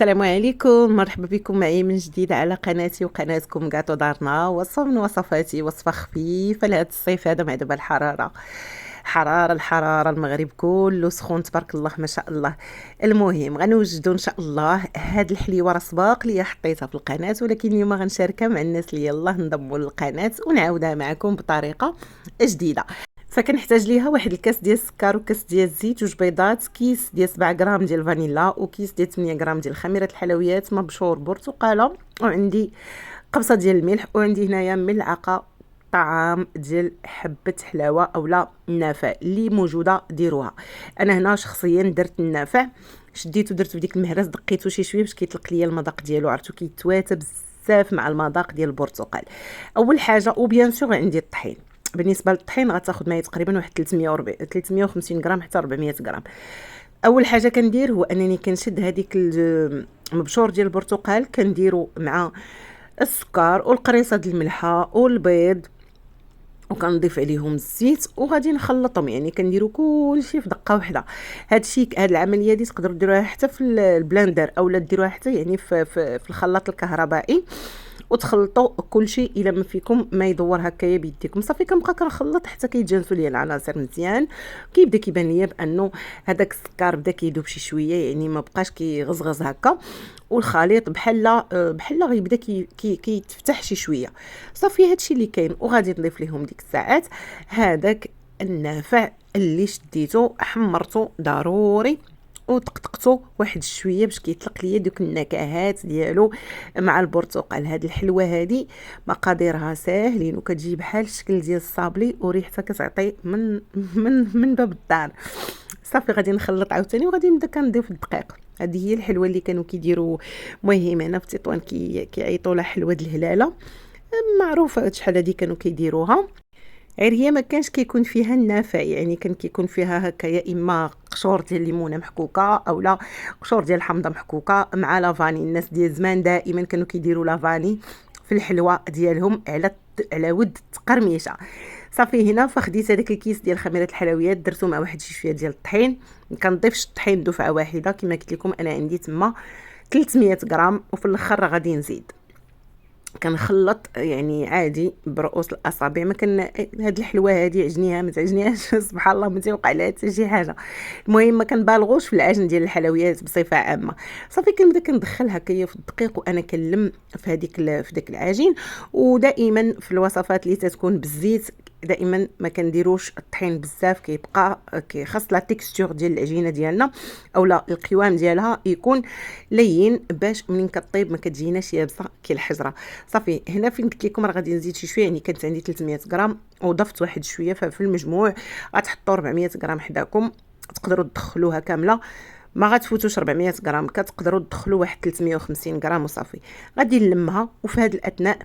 السلام عليكم، مرحبا بكم معي من جديد على قناتي وقناتكم قاطو دارنا. وصفة من وصفاتي، وصفة خفيفة لهاد الصيف هذا مع دابا الحرارة المغرب كله سخون تبارك الله ما شاء الله. المهم غنوجدوا ان شاء الله هاد الحليوه، راه سباق ليا حطيتها في القناه، ولكن اليوم غنشاركها مع الناس اللي يلاه انضموا للقناه ونعاودها معكم بطريقه جديده. فكنحتاج ليها واحد الكاس ديال السكر وكاس ديال الزيت، جوج بيضات، كيس ديال 7 غرام ديال الفانيلا، وكيس ديال 8 غرام ديال خميره الحلويات، مبشور، برتقاله، وعندي قبصه ديال الملح، وعندي هنايا ملعقه طعام ديال حبه حلاوه اولا النافع اللي موجوده ديروها. انا هنا شخصيا درت النافع، شديته درته بديك المهرس، دقيته شي شويه باش كيطلق ليا المذاق ديالو، عرفتو كيتواتى بزاف مع المذاق ديال البرتقال. اول حاجه وبيان سور عندي الطحين. بالنسبه للطحين غتاخذ معايا تقريبا واحد 350 غرام حتى 400 غرام. اول حاجه كندير هو انني كنشد هذيك المبشور ديال البرتقال، كنديرو مع السكر والقريصه ديال الملحه والبيض، وكنضيف عليهم الزيت وغادي نخلطهم، يعني كنديروا كلشي في دقه واحده. هاد العمليه دي تقدروا ديروها حتى في البلندر اولا ديروها حتى يعني في الخلاط الكهربائي، وتخلطوا كلشي الى ما فيكم ما يدور هكايا بيديكم. صافي كنبقى كنخلط حتى كيتجانسوا ليا العناصر مزيان، كيبدا كيبان ليا بانه هذاك السكر بدا كيذوب شي شويه، يعني ما بقاش كيغزغز هكا، والخليط بحال غيبدا كيتفتح شي شويه. صافي هادشي اللي كاين، وغادي نضيف ليهم ديك الساعات هذاك النافع اللي شديته حمرته ضروري وطقطقته واحد شويه باش كيطلق ليا دوك النكهات ديالو مع البرتقال. هاد الحلوه هادي مقاديرها ساهلين وكتجي بحال الشكل ديال الصابلي، وريحتها كتعطي من باب الدار. صافي غادي نخلط عاوتاني وغادي نبدا كنضيف الدقيق. هذه هي الحلوه اللي كانوا كيديروا، مهم هنا في تطوان كيعيطوا لها حلوه الهلاله، معروفه شحال هادي كانوا كيديروها. غير هي ما كانش كيكون فيها النافع، يعني كان كيكون فيها هكا يا اما قشور ديال الليمونه محكوكه اولا قشور ديال الحامضه محكوكه مع لافاني. الناس ديال زمان دائما كانوا كيديروا لافاني في الحلوه ديالهم على ود التقرميشه. صافي هنا فخديت هذاك الكيس ديال خميره الحلويات، درتو مع واحد شي شويه ديال الطحين. كنضيفش الطحين دفعه واحده كما قلت لكم، انا عندي تما 300 غرام، وفي الاخر راه غادي نزيد كنخلط يعني عادي برؤوس الاصابع. ما كان هاد الحلوه هادي عجنيها ما تعجنيهاش سبحان الله ما تيوقع لها حتى شي حاجه. المهم ما كنبالغوش في العجن ديال الحلويات بصفه عامه. صافي كنبدا كندخل هكايا في الدقيق وانا كنلم في داك العجين. ودائما في الوصفات اللي تتكون بالزيت دائما ما كنديروش الطحين بزاف، كيبقى كيخص لا تيكستور ديال العجينه ديالنا اولا القوام ديالها يكون لين باش منين كطيب ما كتجيناش يابسه كالحجره. صافي هنا فين قلت لكم راه غادي نزيد شي شويه، يعني كانت عندي 300 غرام وضفت واحد شويه، ففي المجموع غتحطوا 400 غرام حداكم. تقدروا تدخلوها كامله ما غتفوتوش 400 غرام، كتقدروا تدخلوا واحد 350 غرام وصافي. غادي نلمها، وفي هذا الاثناء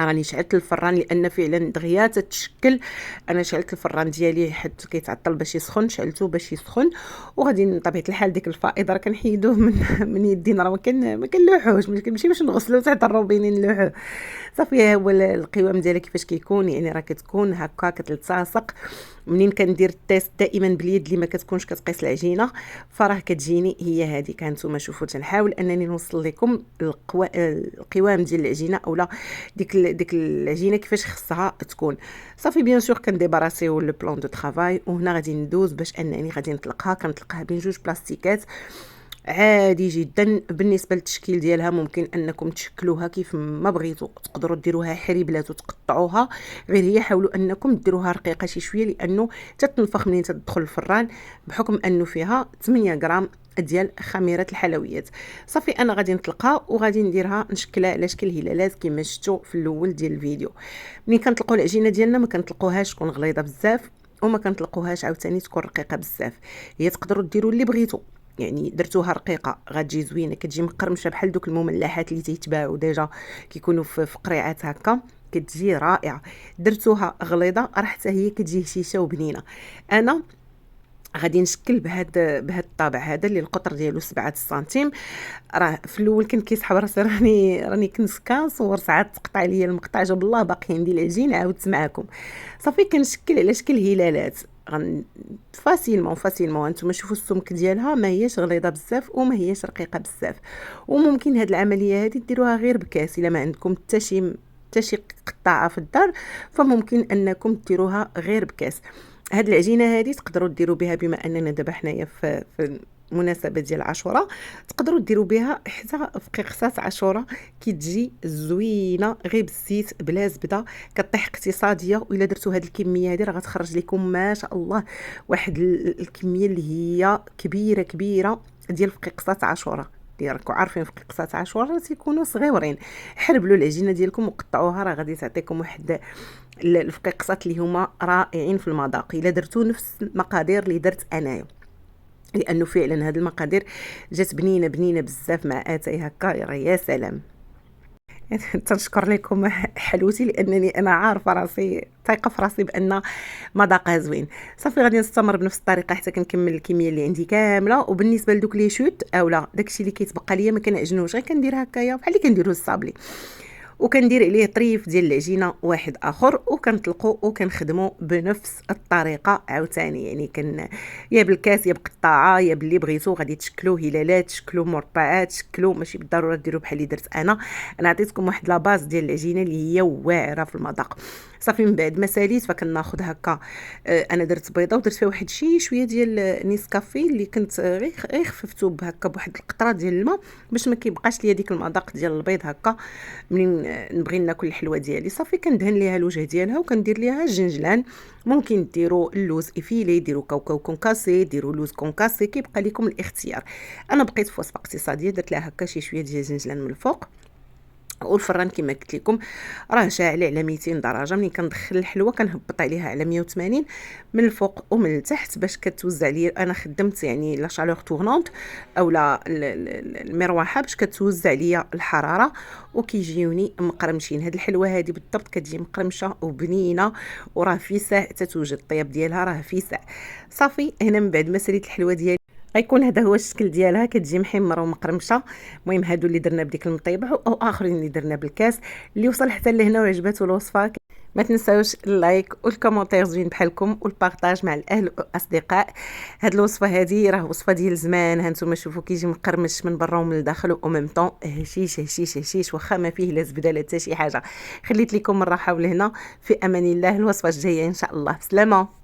راني شعلت الفران لان فعلا دغيا تتشكل. انا شعلت الفران ديالي حيت كيتعطل باش يسخن، شعلته باش يسخن، وغادي بطبيعه الحال ديك الفائض راه كنحيدوه من يدينا، راه ما كنلوحوش، ماشي باش نغسلو تحت الروبيني نلوحوه. صافي هو القوام ديالها كيفاش كيكون، يعني راه كتكون هكا كتلتصق. منين كندير التيست دائما باليد اللي ما كتكونش كتقيس العجينه، فراه كتجيني هي هذه. كانتوما شوفوا تنحاول انني نوصل لكم القوام ديال العجينه اولا ديك العجينه كيفاش خصها تكون. صافي بيان سور كنديباراسيو لو بلان دو طرافاي، وهنا غادي ندوز باش انني غادي كنطلقها بين جوج بلاستيكات عادي جدا. بالنسبه للتشكيل ديالها ممكن انكم تشكلوها كيف ما بغيتوا، تقدروا ديروها حريبلات وتقطعوها، غير هي حاولوا انكم ديروها رقيقه شي شويه لانه تتنفخ منين تدخل الفران، بحكم انه فيها 8 غرام ديال خميره الحلويات. صافي انا غادي نطلقها وغادي نديرها نشكلها على شكل هلالات كما شفتوا في الاول ديال الفيديو. ملي كنطلقوا العجينه ديالنا ما كنطلقوهاش تكون غليظه بزاف، وما كنطلقوهاش عاوتاني تكون رقيقه بزاف. هي تقدروا ديروا اللي بغيتوا، يعني درتوها رقيقه غتجي زوينه، كتجي مقرمشه بحال دوك المملحات اللي تيتباعوا ديجا كيكونوا في قريعات هكا، كتجي رائعه. درتوها غليظه راه حتى هي كتجي هشيشه وبنينه. انا غادي نشكل بهاد الطابع هذا اللي القطر ديالو 7 سنتيم. راه في الاول كنت كيسحب راسي راني كنت كنصور ساعات تقطع ليا المقطع، جاب الله باقيين ديال العجين عاودت معكم. صافي كنشكل على شكل هلالات، فاسيلمون هانتوما شوفوا السمك ديالها ما هياش غليظه بزاف وما هياش رقيقه بزاف. وممكن هاد العمليه هذه ديروها غير بكاس، الا ما عندكم حتى شي قطاعه في الدار فممكن انكم ديروها غير بكاس. هاد العجينه هذه تقدروا ديروا بها، بما اننا دابا حنايا في المناسبه ديال عاشوراء، تقدروا ديروا بها حتى في قرصات عاشوراء كتجي زوينه غير بالزيت بلا زبده، كطيح اقتصاديه. والا درتوا هاد الكميه هذه راه غتخرج لكم ما شاء الله واحد الكميه اللي هي كبيره كبيره ديال فقيقصات عاشوراء. راكم عارفين فقيقصات عاشوراء تيكونوا صغيورين. حربلوا العجينه ديالكم وقطعوها، راه غادي تعطيكم واحد الفقيقصات اللي هما رائعين في المذاق الا درتوا نفس المقادير اللي درت انايا، لانه فعلا هاد المقادير جات بنينه بزاف مع اتاي هكا، يا سلام. تنشكر لكم حلوتي، لانني انا عارفه راسي ثقه في راسي بان مذاقها زوين. صافي غادي نستمر بنفس الطريقه حتى كنكمل الكميه اللي عندي كامله. وبالنسبه لدوك لي شوت اولا داكشي اللي كيتبقى ليا ما كنعجنوش، غير كندير هكايا بحال اللي كنديروا الصابلي، وكندير عليه طريف ديال العجينه واحد اخر، وكنطلقوا وكنخدموا بنفس الطريقه عاوتاني. يعني يا بالكاس يا بقطاعه يا باللي بغيتو، غادي تشكلوا هلالات، تشكلوا مربعات، تشكلوا، ماشي بالضروره ديروا بحال اللي درت انا عطيتكم واحد لا باز ديال العجينه اللي هي واعره في المذاق. صافي من بعد ما ساليت فكناخذ هكا، انا درت بيضه ودرت فيها واحد شويه ديال نيسكافي اللي كنت غير خففتو هكا بواحد القطره ديال الماء باش ما كيبقاش ليا ديك المذاق ديال البيض هكا منين نبغي ناكل الحلوه ديالي. صافي كندهن ليها الوجه ديالها وكندير ليها الجنجلان. ممكن ديروا اللوز افيلي، ديروا كاوكاو كونكاسي، ديروا لوز كونكاسي، كيبقى لكم الاختيار. انا بقيت في وصفه اقتصاديه درت لها هكا شويه ديال الجنجلان من الفوق. والفران كما قلت لكم راه شاعل على 200 درجه. ملي كندخل الحلوه كنهبط عليها على 180 من الفوق ومن التحت باش كتوزع لي. انا خدمت يعني لا شالور تورنونت اولا المروحه باش كتوزع لي الحراره وكيجيوني مقرمشين. هاد الحلوه هذه بالضبط كتجي مقرمشه وبنينه وراه في ساع تتوجد الطياب ديالها راه في ساع. صافي هنا من بعد ما ساليت الحلوه ديالي غيكون هذا هو الشكل ديالها، كتجي محمره ومقرمشه. المهم هادو اللي درنا بديك المطيبه او اخرين اللي درنا بالكاس. اللي وصل حتى لهنا وعجباتو الوصفه ما تنساوش اللايك والكومونتير زوين بحالكم والبارطاج مع الاهل والاصدقاء. هاد الوصفه هذه راه وصفه ديال زمان، هانتوما شوفوا كيجي مقرمش من برا ومن الداخل او ميم طون هشيش واخا ما فيه لا زبده لا حتى شي حاجه. خليت لكم الراحه ولهنا، في امان الله. الوصفه الجايه ان شاء الله، بسلامه.